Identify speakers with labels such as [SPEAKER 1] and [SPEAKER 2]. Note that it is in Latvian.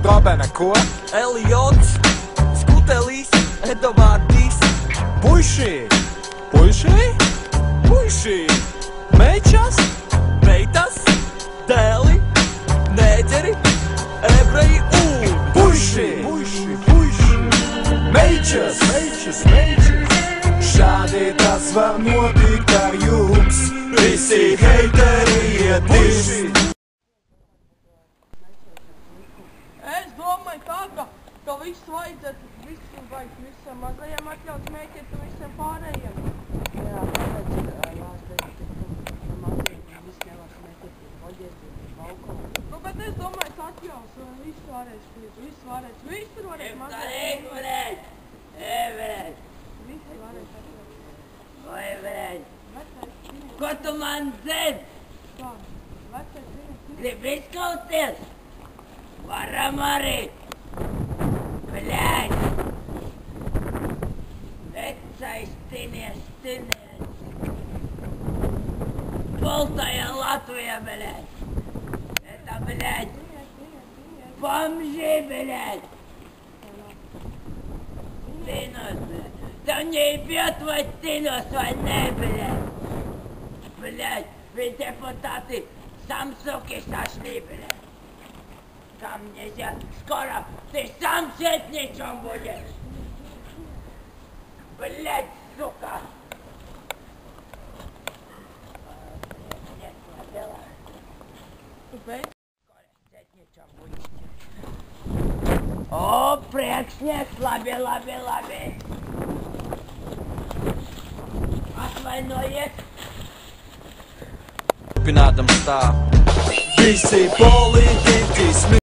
[SPEAKER 1] Gabena, ko?
[SPEAKER 2] Eliots, Skutelis, Edovardis.
[SPEAKER 1] Puiši! Puiši? Puiši! Mečas?
[SPEAKER 2] Meitas, dēli, nēģeri, ebreji un
[SPEAKER 1] Puiši! Puiši! Puiši! Mečas! Mečas! Mečas! Šādi tas var notikt ar jums. Visi heiteri ietīs.
[SPEAKER 3] Es domāju tā, ka visu vajadzētu, visam mazajiem atļaut smēķēt un visiem pārējiem. Jā, tāpēc lāsties, ka mazajiem viss nevar smēķēt, vaģiet, balkonu. Nu, bet es domāju, ka atļaus un visu varēs klīt, visu varēs mazajiem. Visi varēs atļaut.
[SPEAKER 4] Oi, vrēģi,
[SPEAKER 3] Vecais,
[SPEAKER 4] ko tu man zini?
[SPEAKER 3] kā? Vecais,
[SPEAKER 4] Gribi izkauties? Varam arī. Bļaļ. Vecais tinies. Poltaja Latvija, bļaļ. Это, bļaļ, бомжи, бļaļ. Тинос, бļaļ. Tev neibjot vai tinos vai ne, bļaļ. Bļaļ, viņi deputāti Samsuki сошли, бļaļ. Там нельзя. Скоро ты сам сетничем будешь. Блять, сука. Нет, дела.
[SPEAKER 3] Kāpēc?
[SPEAKER 4] Скоро сетничем будешь. О, priekšnieks, labi. Atvainojiet.
[SPEAKER 2] Turpinādams tā.
[SPEAKER 1] Visi politiķi